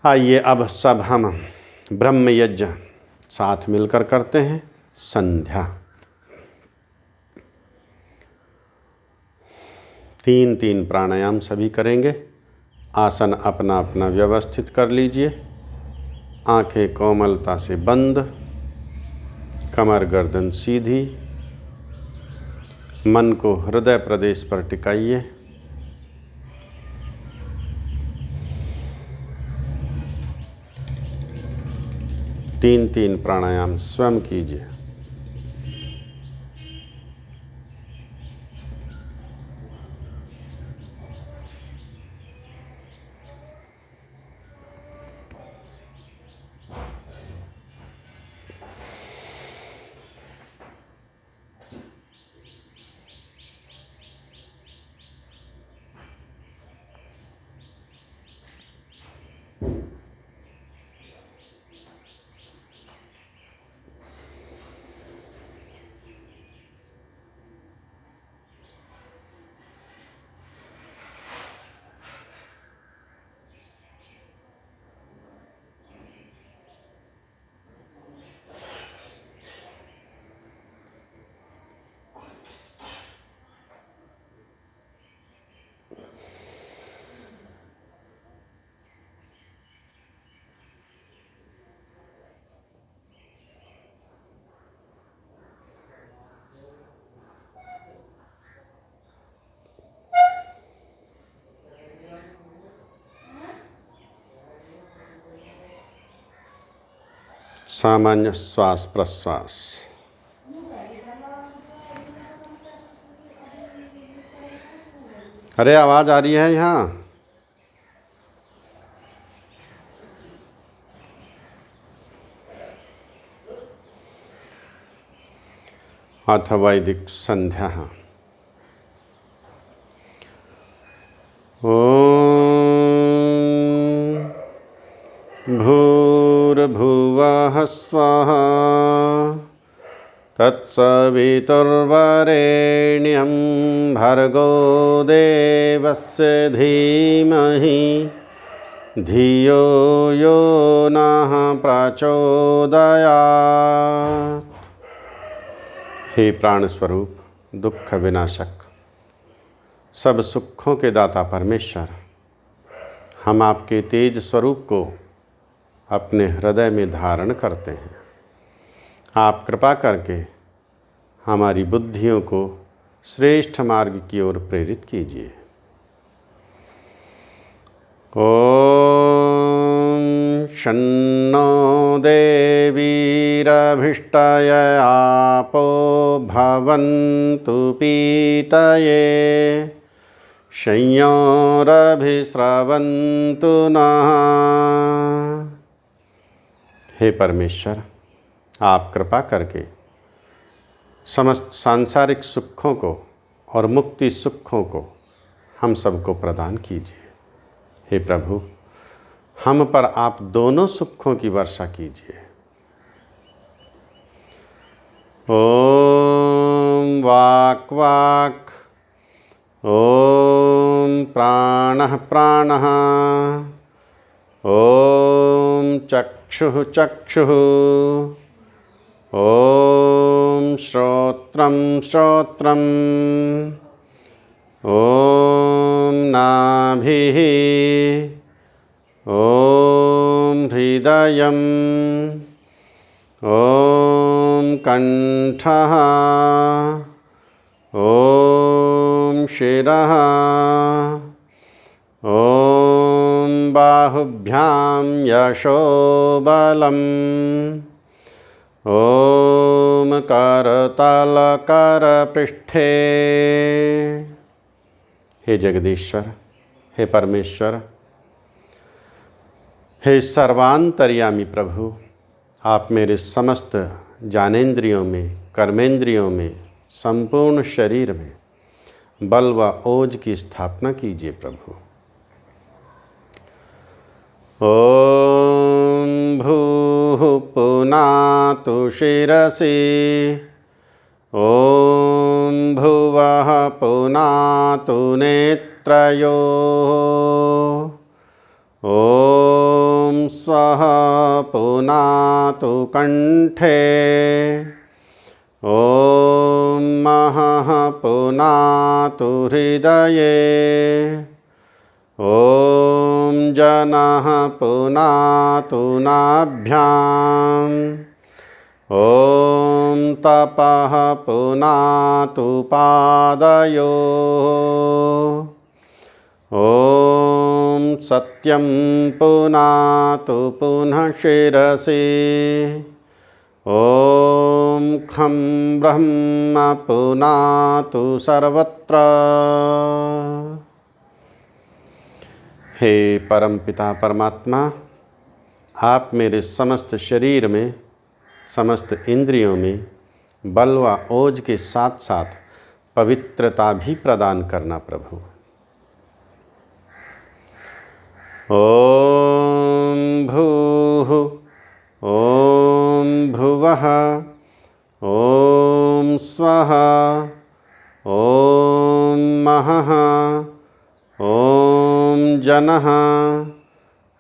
आइए अब सब हम ब्रह्म यज्ञ साथ मिलकर करते हैं। संध्या 3-3 प्राणायाम सभी करेंगे। आसन अपना अपना व्यवस्थित कर लीजिए। आंखें कोमलता से बंद, कमर गर्दन सीधी, मन को हृदय प्रदेश पर टिकाइए। तीन प्राणायाम स्वयं कीजिए। सामान्य श्वास प्रश्वास। अरे आवाज़ आ रही है यहाँ? अथ वैदिक संध्या। ॐ भूर्भुवः स्वः तत्सवितुर्वरेण्यं भर्गो देवस्य धीमहि धियो यो नः प्रचोदयात्। हे प्राण स्वरूप, दुख विनाशक, सब सुखों के दाता परमेश्वर, हम आपके तेज स्वरूप को अपने हृदय में धारण करते हैं। आप कृपा करके हमारी बुद्धियों को श्रेष्ठ मार्ग की ओर प्रेरित कीजिए। ओम शन्नो देवीरभिष्टय आपो भवन्तु पीतये संयोरभिस्रवन्तु नः। हे परमेश्वर, आप कृपा करके समस्त सांसारिक सुखों को और मुक्ति सुखों को हम सबको प्रदान कीजिए। हे प्रभु, हम पर आप दोनों सुखों की वर्षा कीजिए। ओम वाक् वाक्, ओम प्राणः प्राणः, ओम चक्षुः चक्षुः, ओम श्रोत्रं श्रोत्रम्, ओम नाभिः, ओम हृदयम्, ओम कंठः, ओम शिरः, ओम बाहुभ्यां यशोबलम्, ओम करतलकरपृष्ठे। हे जगदीश्वर, हे परमेश्वर, हे सर्वांतर्यामी प्रभु, आप मेरे समस्त ज्ञानेंद्रियों में, कर्मेंद्रियों में, संपूर्ण शरीर में बल व ओज की स्थापना कीजिए प्रभु। ओम भूः पुनातु शिरसि, ओम भुवः पुनातु नेत्रयोः, ओम स्वः पुनातु कंठे, ओम महः पुनातु हृदये, ओम जनः पुनातु नाभ्याम्, ओम तपः पुनातु पादयोः, ओम सत्यं पुनातु पुनः शिरसि, ओम खं ब्रह्म पुनातु सर्वत्र। हे परमपिता परमात्मा, आप मेरे समस्त शरीर में, समस्त इंद्रियों में बल व ओज के साथ साथ पवित्रता भी प्रदान करना प्रभु। ओम भूः, ओम भुवः, ओम स्वः, ओम महः, ओम जनः,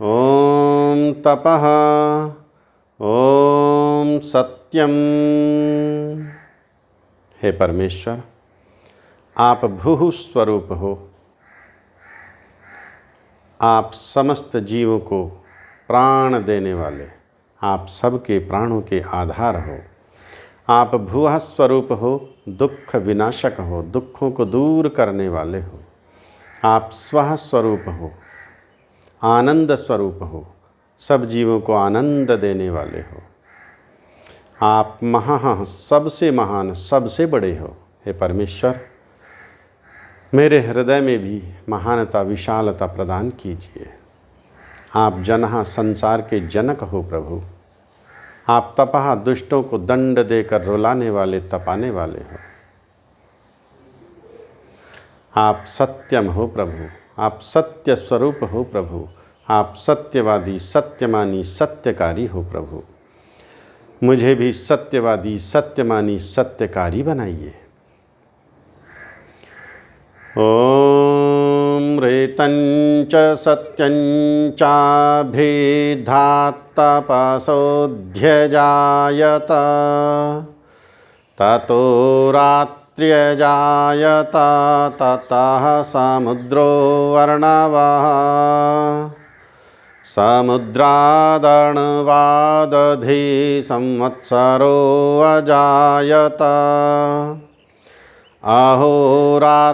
ओम तपः, ओम सत्यम। हे परमेश्वर, आप भूः स्वरूप हो, आप समस्त जीवों को प्राण देने वाले, आप सबके प्राणों के आधार हो। आप भुवः स्वरूप हो, दुख विनाशक हो, दुखों को दूर करने वाले हो। आप स्वः स्वरूप हो, आनंद स्वरूप हो, सब जीवों को आनंद देने वाले हो। आप महान, सबसे महान, सबसे बड़े हो। हे परमेश्वर, मेरे हृदय में भी महानता, विशालता प्रदान कीजिए। आप जनः संसार के जनक हो प्रभु। आप तपः दुष्टों को दंड देकर रुलाने वाले तपाने वाले हो। आप सत्यम हो प्रभु, आप सत्य स्वरूप हो प्रभु, आप सत्यवादी सत्यमानी सत्यकारी हो प्रभु। मुझे भी सत्यवादी सत्यमानी सत्यकारी बनाइए। ओम ऋतञ्च सत्यञ्चाभिधात्तपसोऽध्यजायत ततो रात्र्यजायत ततः समुद्रो वर्णवः समुद्रादर्णवादधि संवत्सरो अजायत अहोरात्राणि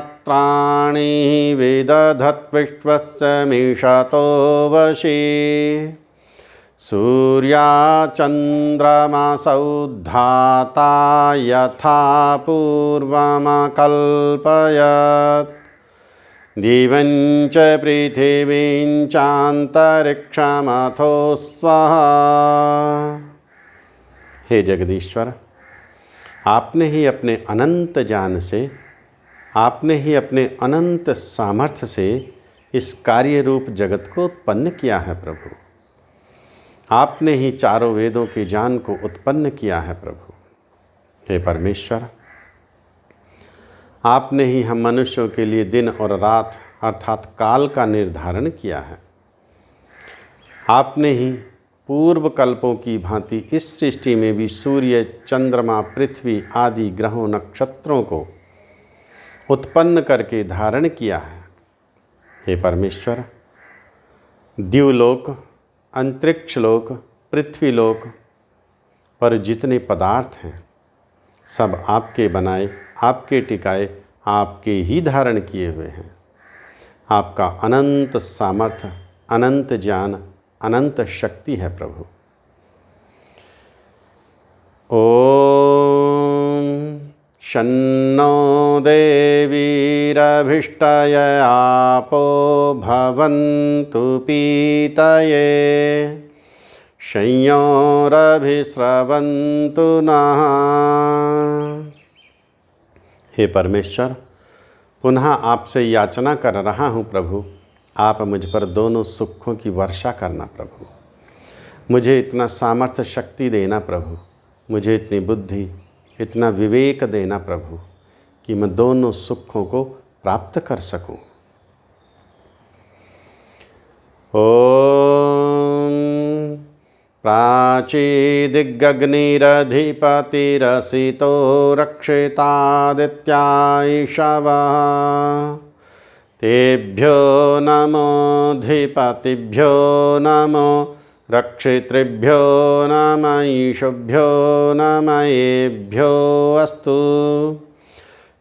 विदधद्विश्वस्य मिषतो वशी सूर्याचन्द्रमसौ धाता यथा पूर्वमकल्पयत् दिवं च पृथिवीं चान्तरिक्षमथो स्वः। हे जगदीश्वर, आपने ही अपने अनंत ज्ञान से, आपने ही अपने अनंत सामर्थ्य से इस कार्य रूप जगत को उत्पन्न किया है प्रभु। आपने ही चारों वेदों के ज्ञान को उत्पन्न किया है प्रभु। हे परमेश्वर, आपने ही हम मनुष्यों के लिए दिन और रात अर्थात काल का निर्धारण किया है। आपने ही पूर्व कल्पों की भांति इस सृष्टि में भी सूर्य, चंद्रमा, पृथ्वी आदि ग्रहों नक्षत्रों को उत्पन्न करके धारण किया है। हे परमेश्वर, द्युलोक, अंतरिक्षलोक, पृथ्वीलोक पर जितने पदार्थ हैं सब आपके बनाए, आपके टिकाए, आपके ही धारण किए हुए हैं। आपका अनंत सामर्थ्य, अनंत ज्ञान, अनंत शक्ति है प्रभु। ओम शन्नो देवीरभिष्टय आपो भवन्तु पीतये संयोरभिस्रवन्तु नः। हे परमेश्वर, पुनः आपसे याचना कर रहा हूँ प्रभु, आप मुझ पर दोनों सुखों की वर्षा करना प्रभु। मुझे इतना सामर्थ्य शक्ति देना प्रभु, मुझे इतनी बुद्धि, इतना विवेक देना प्रभु कि मैं दोनों सुखों को प्राप्त कर सकूं। ओम प्राचीदिग्गग्निरधिपतिरसितो रक्षितादित्यायिषवः तेभ्यो नमोऽधिपतिभ्यो नमो रक्षितृभ्यो नमः ईशुभ्यो नमः एभ्यो अस्तु।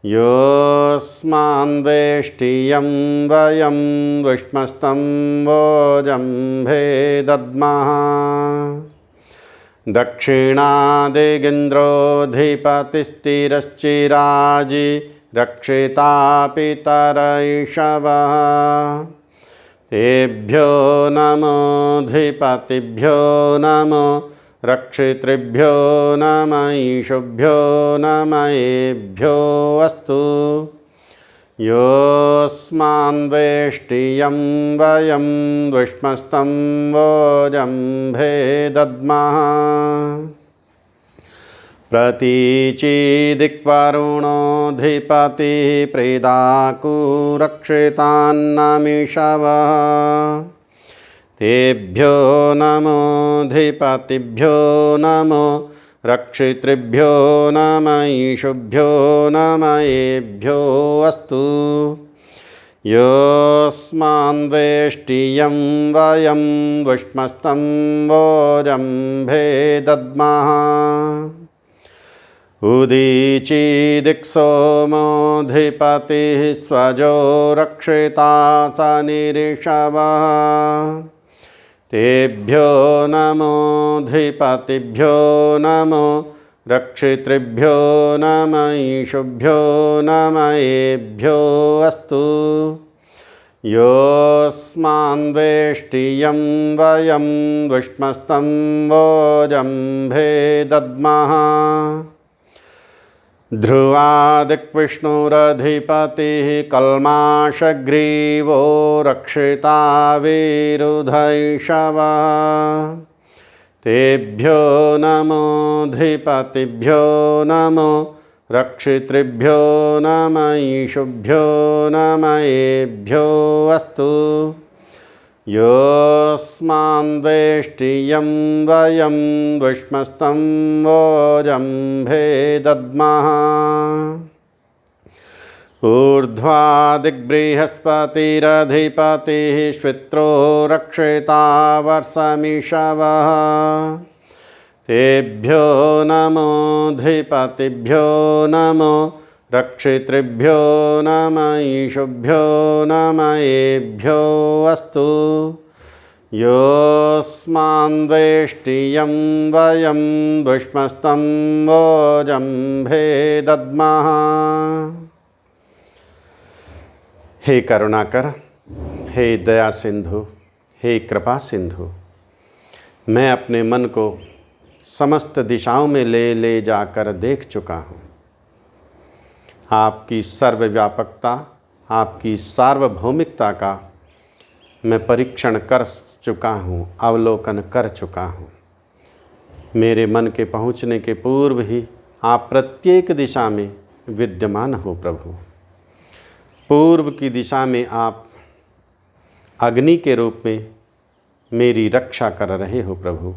योऽस्मान् वेष्टियं वयं विष्मस्तं वोजम्भे दद्मः दक्षिणादिगिन्द्रोऽधिपतिस्थिरश्चिराजि रक्षिता पितरैषवः तेभ्यो नमोऽधिपतिभ्यो नमो रक्षितृभ्यो नमः ईशुभ्यो नमः एभ्यो अस्तु। योऽस्मान् वेष्टियं वयं विष्मस्तं वोजम्भे दद्मः प्रतीचीदिक्वरुणोऽधिपतिः प्रेदाकुरक्षितान्नमिषवः तेभ्यो नमोऽधिपतिभ्यो नमो रक्षितृभ्यो नमः ईशुभ्यो नमः एभ्यो अस्तु। योऽस्मान् वेष्टियं वयं विष्मस्तं वोजम्भे दद्मः उदीचीदिक्सोमोऽधिपतिः स्वजो रक्षिता स निरिषवः तेभ्यो नमोऽधिपतिभ्यो नमो रक्षितृभ्यो नमः ईशुभ्यो नमः एभ्यो अस्तु। योऽस्मान् वेष्टियं वयं विष्मस्तं वोजम्भे दद्मः ध्रुवादिक्विष्णुरधिपतिः कल्माषग्रीवो रक्षिता विरुधैषवः तेभ्यो नमोऽधिपतिभ्यो नमो रक्षितृभ्यो नम ईशुभ्यो नम एभ्यो अस्तु योऽस्मान् वेष्टियं वयं विष्मस्तं वोजम्भे दद्मः ऊर्ध्वादिग्बृहस्पतिरधिपतिः श्वित्रो रक्षिता वर्षमिषवः तेभ्यो नमोऽधिपतिभ्यो नमो रक्षितृभ्यो नम ईशुभ्यो नम एभ्यो अस्तु योऽस्मान् वेष्टियं वयं विष्मस्तं वोजम्भे दद्मः। हे करुणाकर, हे दया सिंधु, हे कृपा सिंधु, मैं अपने मन को समस्त दिशाओं में ले जाकर देख चुका हूँ। आपकी सर्वव्यापकता, आपकी सार्वभौमिकता का मैं परीक्षण कर चुका हूँ, अवलोकन कर चुका हूँ। मेरे मन के पहुँचने के पूर्व ही आप प्रत्येक दिशा में विद्यमान हो प्रभु। पूर्व की दिशा में आप अग्नि के रूप में मेरी रक्षा कर रहे हो प्रभु।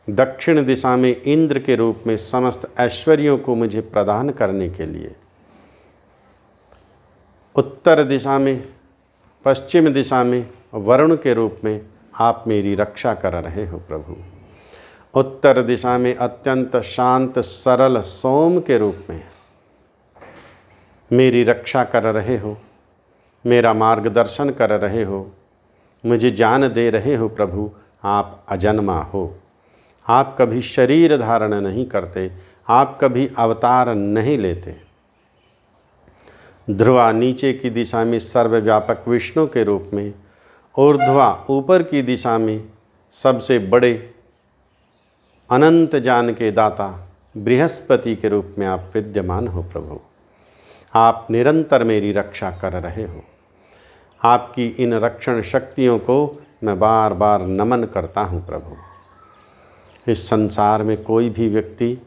दक्षिण दिशा में इंद्र के रूप में समस्त ऐश्वर्यों को मुझे प्रदान करने के लिए, उत्तर दिशा में, पश्चिम दिशा में वरुण के रूप में आप मेरी रक्षा कर रहे हो प्रभु। उत्तर दिशा में अत्यंत शांत सरल सोम के रूप में मेरी रक्षा कर रहे हो, मेरा मार्गदर्शन कर रहे हो, मुझे ज्ञान दे रहे हो प्रभु। आप अजन्मा हो, आप कभी शरीर धारण नहीं करते, आप कभी अवतार नहीं लेते। ध्रुवा नीचे की दिशा में सर्वव्यापक विष्णु के रूप में, ऊर्ध्वा ऊपर की दिशा में सबसे बड़े अनंत ज्ञान के दाता बृहस्पति के रूप में आप विद्यमान हो प्रभु। आप निरंतर मेरी रक्षा कर रहे हो। आपकी इन रक्षण शक्तियों को मैं बार बार नमन करता हूँ प्रभु। इस संसार में कोई भी व्यक्ति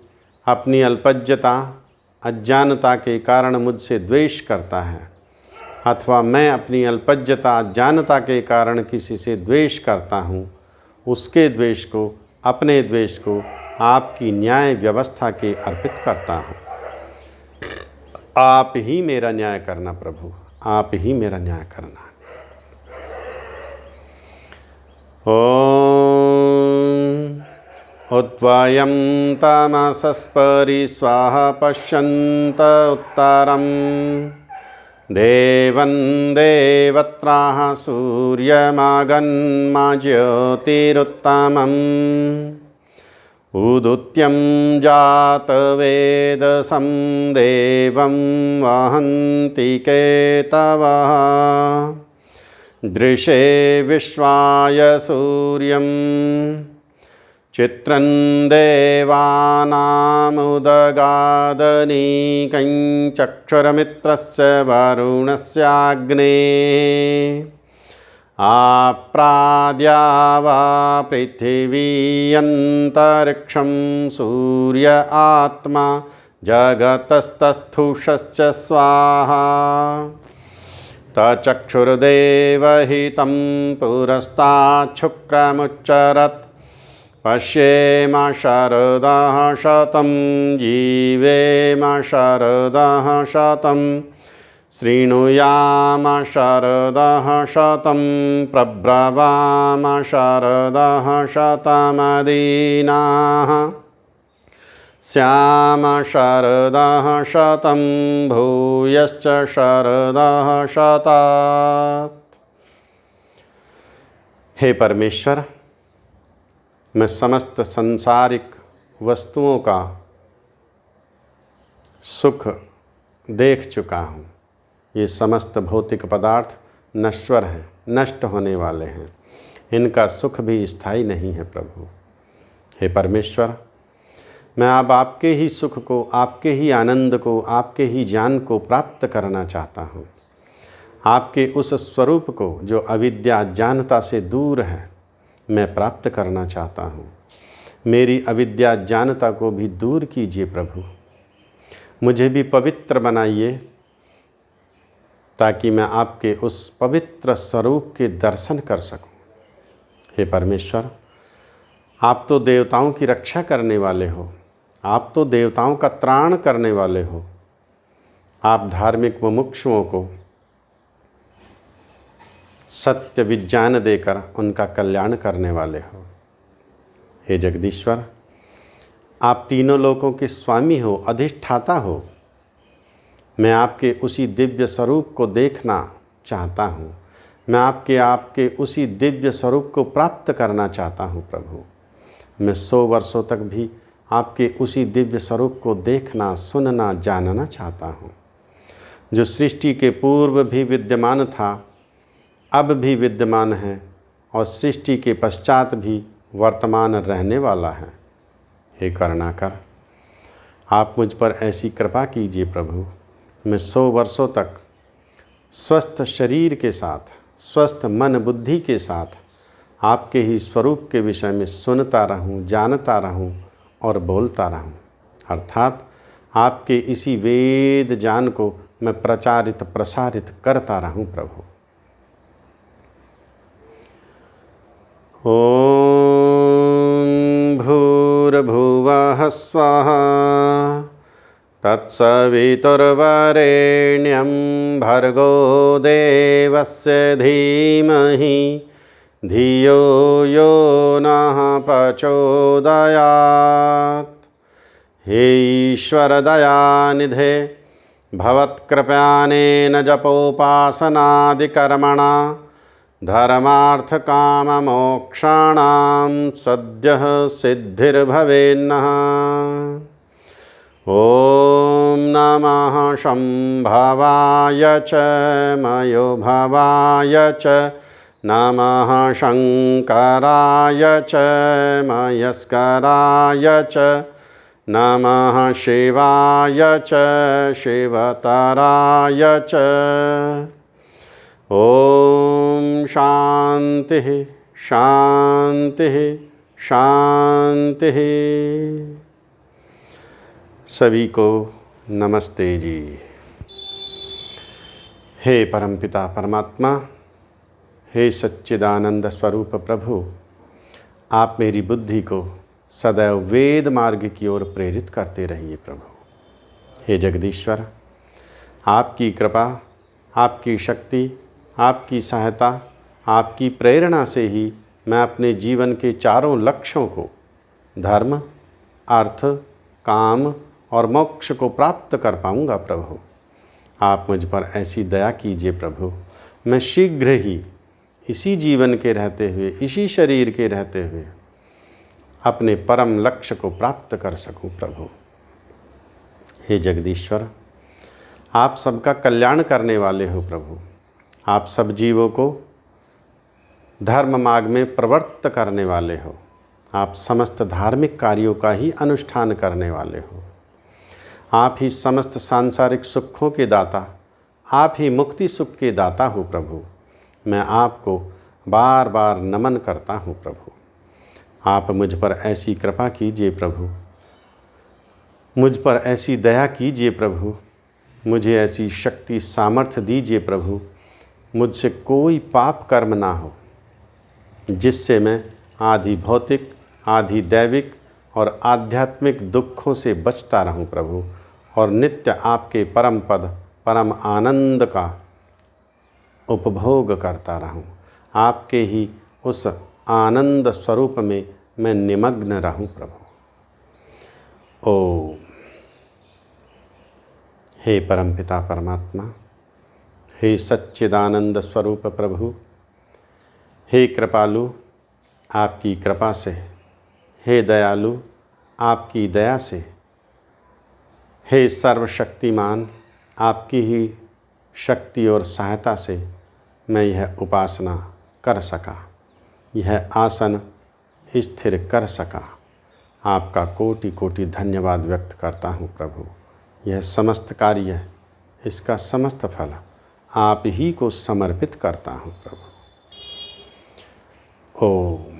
अपनी अल्पज्यता, अज्ञानता के कारण मुझसे द्वेष करता है, अथवा मैं अपनी अल्पज्यता, अज्ञानता के कारण किसी से द्वेष करता हूँ, उसके द्वेष को, अपने द्वेष को आपकी न्याय व्यवस्था के अर्पित करता हूँ। आप ही मेरा न्याय करना प्रभु, आप ही मेरा न्याय करना। ओम उद्वयं तमसस्परि स्वाहा पश्यन्त उत्तरं देवं देवत्राः सूर्यमागन्मा ज्योतिरुत्तमम् उदुत्यं जातवेदसं देवं वहन्ति केतवः दृशे विश्वाय सूर्यं चित्रं देवानामुदगादनीकं चक्षुरमित्रस्य वरुणस्याग्ने आप्राद्या वा पृथिवी अन्तरिक्षं सूर्य आत्मा जगतस्तस्थुषश्च स्वाहा तचक्षुर्देवहितं पुरस्ताच्छुक्रमुच्चरत् पश्येम शरदः शतं जीवेम शरदः शतं शृणुयाम शरदः शतं प्रब्रवाम शरदः शतमदीनाः श्याम शरदः शतं भूयश्च शरदः शतात्। हे परमेश्वर, मैं समस्त सांसारिक वस्तुओं का सुख देख चुका हूँ। ये समस्त भौतिक पदार्थ नश्वर हैं, नष्ट होने वाले हैं। इनका सुख भी स्थायी नहीं है प्रभु। हे परमेश्वर, मैं अब आपके ही सुख को, आपके ही आनंद को, आपके ही ज्ञान को प्राप्त करना चाहता हूँ। आपके उस स्वरूप को जो अविद्या अज्ञानता से दूर है, मैं प्राप्त करना चाहता हूँ। मेरी अविद्या अज्ञानता को भी दूर कीजिए प्रभु। मुझे भी पवित्र बनाइए ताकि मैं आपके उस पवित्र स्वरूप के दर्शन कर सकूं। हे परमेश्वर, आप तो देवताओं की रक्षा करने वाले हो, आप तो देवताओं का त्राण करने वाले हो। आप धार्मिक मुमुक्षुओं को सत्य विज्ञान देकर उनका कल्याण करने वाले हो। हे जगदीश्वर, आप तीनों लोकों के स्वामी हो, अधिष्ठाता हो। मैं आपके उसी दिव्य स्वरूप को देखना चाहता हूँ। मैं आपके उसी दिव्य स्वरूप को प्राप्त करना चाहता हूँ प्रभु। मैं 100 वर्षों तक भी आपके उसी दिव्य स्वरूप को देखना, सुनना, जानना चाहता हूँ, जो सृष्टि के पूर्व भी विद्यमान था, अब भी विद्यमान है और सृष्टि के पश्चात भी वर्तमान रहने वाला है। हे करुणाकर, आप मुझ पर ऐसी कृपा कीजिए प्रभु। मैं 100 वर्षों तक स्वस्थ शरीर के साथ, स्वस्थ मन बुद्धि के साथ आपके ही स्वरूप के विषय में सुनता रहूं, जानता रहूं और बोलता रहूं। अर्थात आपके इसी वेद ज्ञान को मैं प्रचारित प्रसारित करता रहूं प्रभु। ओम भूर्भुवः स्वः तत्सवितुर्वरेण्यं भर्गो देवस्य धीमहि धियो यो नः प्रचोदयात्। हे ईश्वर दयानिधे, भवत्कृपानेन जपोपासनादिकर्मणा धर्मार्थकाममोक्षाणां सद्यः सिद्धिर्भवेन्नः। ॐ नमः शम्भवाय च मयोभवाय च, नमः शङ्कराय च मयस्कराय च, नमः शिवाय च शिवतराय च। ओम शांति शांति शांति। सभी को नमस्ते जी। हे परमपिता परमात्मा, हे सच्चिदानंद स्वरूप प्रभु, आप मेरी बुद्धि को सदैव वेद मार्ग की ओर प्रेरित करते रहिए प्रभु। हे जगदीश्वर, आपकी कृपा, आपकी शक्ति, आपकी सहायता, आपकी प्रेरणा से ही मैं अपने जीवन के चारों लक्ष्यों को, धर्म, अर्थ, काम और मोक्ष को प्राप्त कर पाऊंगा प्रभु। आप मुझ पर ऐसी दया कीजिए प्रभु, मैं शीघ्र ही इसी जीवन के रहते हुए, इसी शरीर के रहते हुए अपने परम लक्ष्य को प्राप्त कर सकूं प्रभु। हे जगदीश्वर, आप सबका कल्याण करने वाले हो प्रभु। आप सब जीवों को धर्म मार्ग में प्रवृत्त करने वाले हो। आप समस्त धार्मिक कार्यों का ही अनुष्ठान करने वाले हो। आप ही समस्त सांसारिक सुखों के दाता, आप ही मुक्ति सुख के दाता हो प्रभु। मैं आपको बार बार नमन करता हूँ प्रभु। आप मुझ पर ऐसी कृपा कीजिए प्रभु, मुझ पर ऐसी दया कीजिए प्रभु, मुझे ऐसी शक्ति सामर्थ्य दीजिए प्रभु, मुझसे कोई पाप कर्म ना हो जिससे मैं आधि भौतिक, आधि दैविक और आध्यात्मिक दुखों से बचता रहूं प्रभु, और नित्य आपके परम पद, परम आनंद का उपभोग करता रहूं। आपके ही उस आनंद स्वरूप में मैं निमग्न रहूं प्रभु। ओम। हे परमपिता परमात्मा, हे सच्चिदानंद स्वरूप प्रभु, हे कृपालु, आपकी कृपा से, हे दयालु, आपकी दया से, हे सर्वशक्तिमान, आपकी ही शक्ति और सहायता से मैं यह उपासना कर सका, यह आसन स्थिर कर सका। आपका कोटि कोटि धन्यवाद व्यक्त करता हूँ प्रभु। यह समस्त कार्य, इसका समस्त फल आप ही को समर्पित करता हूँ प्रभु। ओम।